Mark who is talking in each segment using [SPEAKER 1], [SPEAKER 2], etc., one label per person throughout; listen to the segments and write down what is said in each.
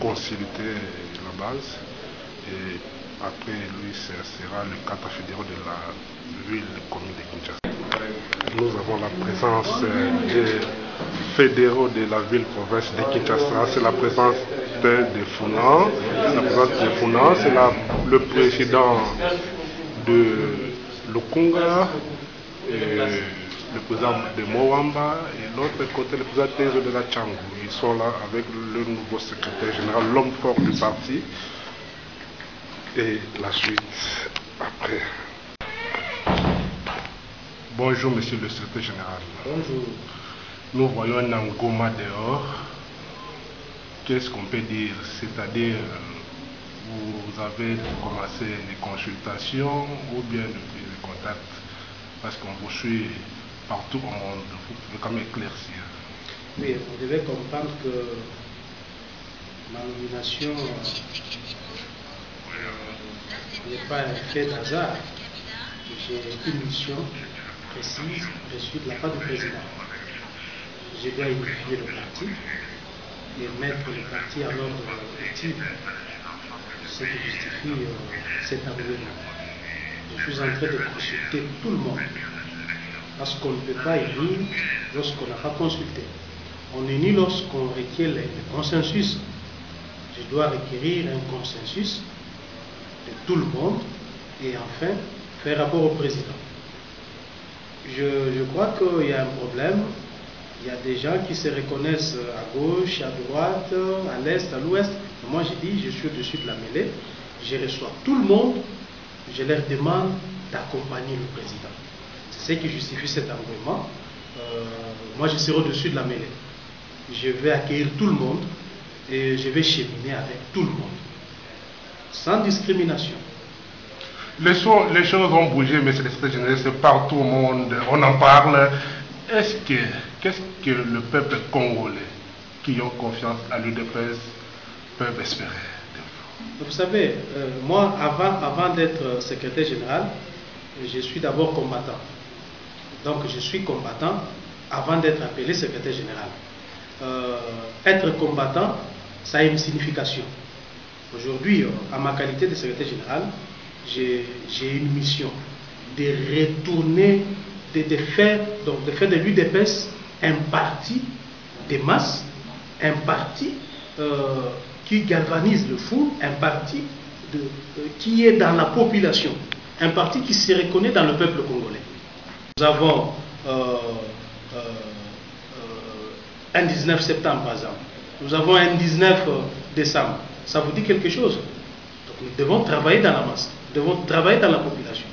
[SPEAKER 1] consulter la base et après lui ce sera le cadre fédéral de la ville commune de Kinshasa. Nous avons la présence des fédéraux de la ville-province de Kinshasa, c'est la présence de Founan, c'est le président de Lukunga, le président de Mowamba et l'autre côté le président Tezo de la Tchangou. Ils sont là avec le nouveau secrétaire général, l'homme fort du parti. Et la suite après. Bonjour monsieur le secrétaire général.
[SPEAKER 2] Bonjour.
[SPEAKER 1] Nous voyons un engouement dehors. Qu'est-ce qu'on peut dire? C'est-à-dire, vous avez commencé les consultations ou bien depuis les contacts? Parce qu'on vous suit partout au monde. Vous pouvez quand même éclaircir.
[SPEAKER 2] Oui, vous devez comprendre que ma nomination n'est pas un fait d'hasard. J'ai une mission précise reçue de la part du président. Je dois unifier le parti et mettre le parti en ordre utile, ce qui justifie cet environnement. Je suis en train de consulter tout le monde, parce qu'on ne peut pas unir lorsqu'on n'a pas consulté. On unit lorsqu'on requiert le consensus. Je dois requérir un consensus de tout le monde et enfin faire rapport au président. Je crois qu'il y a un problème. Il y a des gens qui se reconnaissent à gauche, à droite, à l'est, à l'ouest. Moi je dis, je suis au-dessus de la mêlée. Je reçois tout le monde. Je leur demande d'accompagner le président. C'est ce qui justifie cet engouement. Moi je serai au-dessus de la mêlée. Je vais accueillir tout le monde et je vais cheminer avec tout le monde. Sans discrimination.
[SPEAKER 1] Les choses ont bougé, mais c'est le secrétaire général, c'est partout au monde, on en parle. Qu'est-ce que le peuple congolais qui ont confiance à l'UDPS peuvent espérer?
[SPEAKER 2] Vous savez, moi, avant d'être secrétaire général, je suis d'abord combattant. Donc, je suis combattant avant d'être appelé secrétaire général. Être combattant, ça a une signification. Aujourd'hui, à ma qualité de secrétaire général, j'ai une mission de retourner, de faire de l'UDPS un parti de masse, un parti qui galvanise le fou, un parti qui est dans la population, un parti qui se reconnaît dans le peuple congolais. Nous avons un 19 septembre par exemple, nous avons un 19 décembre, ça vous dit quelque chose? Donc nous devons travailler dans la masse, nous devons travailler dans la population.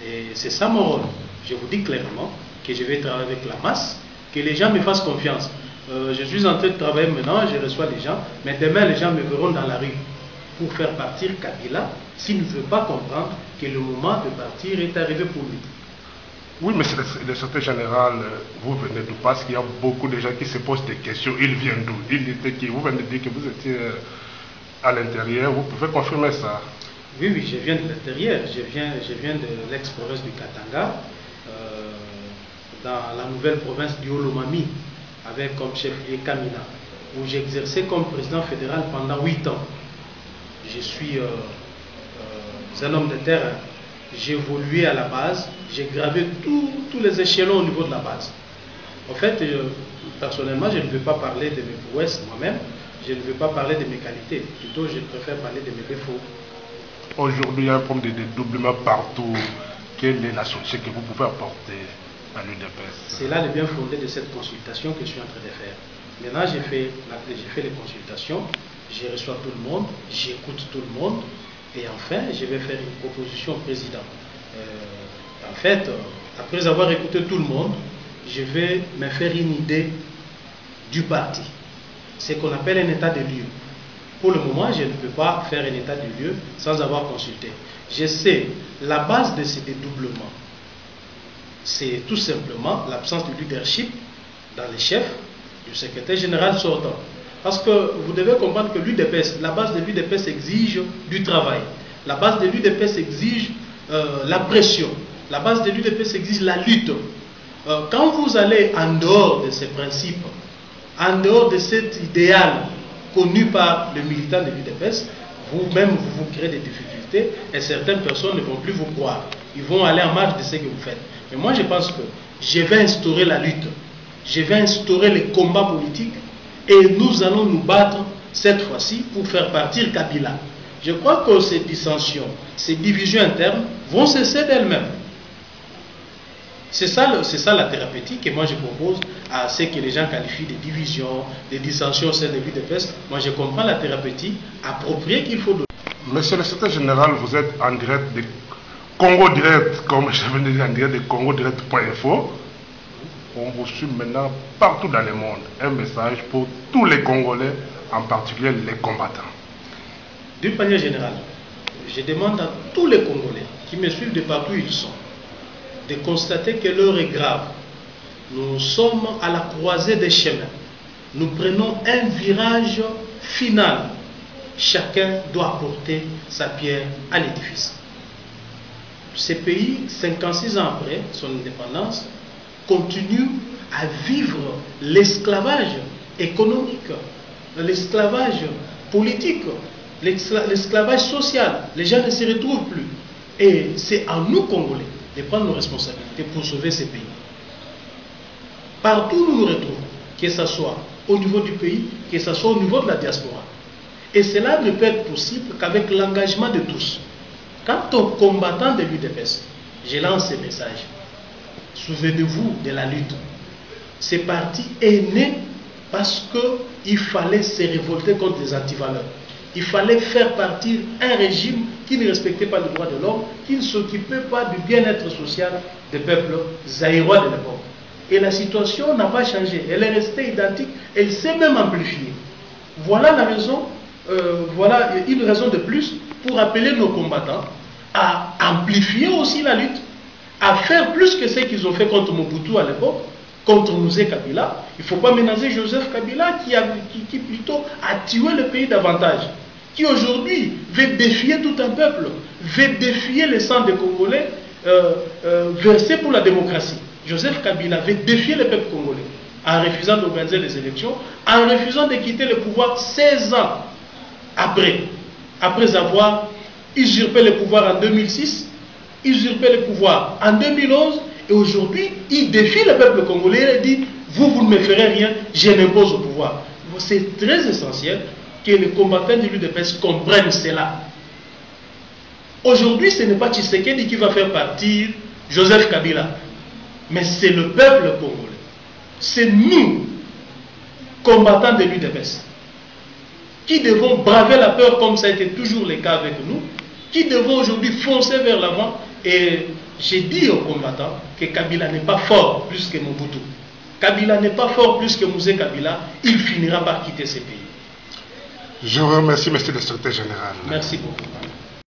[SPEAKER 2] Et c'est ça mon rôle. Je vous dis clairement que je vais travailler avec la masse, que les gens me fassent confiance. Je suis en train de travailler maintenant, je reçois les gens, mais demain les gens me verront dans la rue pour faire partir Kabila s'il ne veut pas comprendre que le moment de partir est arrivé pour lui.
[SPEAKER 1] Oui, mais c'est le secrétaire général, vous venez d'où? Parce qu'il y a beaucoup de gens qui se posent des questions. Il vient d'où? Il était qui? Vous venez de dire que vous étiez à l'intérieur, vous pouvez confirmer ça?
[SPEAKER 2] Oui, oui, je viens de l'intérieur, je viens de l'ex-province du Katanga, dans la nouvelle province du Olomami, avec comme chef-lieu Kamina, où j'ai exercé comme président fédéral pendant 8 ans. Je suis un homme de terrain, j'ai évolué à la base, j'ai gravé tous les échelons au niveau de la base. En fait, personnellement, je ne veux pas parler de mes prouesses moi-même, je ne veux pas parler de mes qualités, plutôt je préfère parler de mes défauts.
[SPEAKER 1] Aujourd'hui, il y a un problème de dédoublement partout. Quelle est la solution que vous pouvez apporter à l'UDPS?
[SPEAKER 2] C'est là le bien fondé de cette consultation que je suis en train de faire. Maintenant, j'ai fait les consultations, je reçois tout le monde, j'écoute tout le monde, et enfin, je vais faire une proposition au président. En fait, après avoir écouté tout le monde, je vais me faire une idée du parti. C'est ce qu'on appelle un état de lieu. Pour le moment, je ne peux pas faire un état de lieu sans avoir consulté. Je sais, la base de ce dédoublement, c'est tout simplement l'absence de leadership dans les chefs du secrétaire général sortant. Parce que vous devez comprendre que l'UDPS, la base de l'UDPS exige du travail. La base de l'UDPS exige la pression. La base de l'UDPS exige la lutte. Quand vous allez en dehors de ces principes, en dehors de cet idéal connu par les militants de l'UDPS, vous-même, vous créez des difficultés et certaines personnes ne vont plus vous croire. Ils vont aller en marge de ce que vous faites. Mais moi, je pense que je vais instaurer la lutte. Je vais instaurer les combats politiques et nous allons nous battre cette fois-ci pour faire partir Kabila. Je crois que ces dissensions, ces divisions internes vont cesser d'elles-mêmes. C'est ça la thérapeutique que moi je propose à ce que les gens qualifient de divisions, de dissensions au sein de l'UDPS. Moi je comprends la thérapeutique appropriée qu'il faut donner.
[SPEAKER 1] Monsieur le secrétaire général, vous êtes en direct de Congo Direct, comme je viens de dire, en direct de Congo Direct.info. On vous suit maintenant partout dans le monde. Un message pour tous les Congolais, en particulier les combattants.
[SPEAKER 2] D'une manière générale, je demande à tous les Congolais qui me suivent de partout où ils sont, de constater que l'heure est grave. Nous sommes à la croisée des chemins. Nous prenons un virage final. Chacun doit apporter sa pierre à l'édifice. Ce pays, 56 ans après son indépendance, continue à vivre l'esclavage économique, l'esclavage politique, l'esclavage social. Les gens ne se retrouvent plus. Et c'est à nous, Congolais, de prendre nos responsabilités pour sauver ces pays. Partout où nous nous retrouvons, que ce soit au niveau du pays, que ce soit au niveau de la diaspora. Et cela ne peut être possible qu'avec l'engagement de tous. Quant aux combattants de l'UDPS, je lance ce message. Souvenez-vous de la lutte. Ce parti est né parce qu'il fallait se révolter contre les antivaleurs. Il fallait faire partir un régime qui ne respectait pas les droits de l'homme, qui ne s'occupait pas du bien-être social des peuples zaïrois de l'époque. Et la situation n'a pas changé. Elle est restée identique. Elle s'est même amplifiée. Voilà la raison, voilà une raison de plus pour appeler nos combattants à amplifier aussi la lutte, à faire plus que ce qu'ils ont fait contre Mobutu à l'époque, contre Mouzé Kabila. Il ne faut pas ménager Joseph Kabila qui plutôt a tué le pays davantage, qui aujourd'hui veut défier tout un peuple, veut défier le sang des Congolais versé pour la démocratie. Joseph Kabila veut défier le peuple congolais en refusant d'organiser les élections, en refusant de quitter le pouvoir 16 ans après avoir usurpé le pouvoir en 2006, usurpé le pouvoir en 2011, et aujourd'hui, il défie le peuple congolais et dit « Vous ne me ferez rien, je m'impose au pouvoir ». C'est très essentiel que les combattants de l'UDPS comprennent cela. Aujourd'hui, ce n'est pas Tshisekedi qui va faire partir Joseph Kabila, mais c'est le peuple congolais. C'est nous, combattants de l'UDPS, qui devons braver la peur comme ça a été toujours le cas avec nous, qui devons aujourd'hui foncer vers l'avant. Et j'ai dit aux combattants que Kabila n'est pas fort plus que Mobutu. Kabila n'est pas fort plus que Mouzé Kabila. Il finira par quitter ce pays.
[SPEAKER 1] Je vous remercie, monsieur le secrétaire général.
[SPEAKER 2] Merci beaucoup.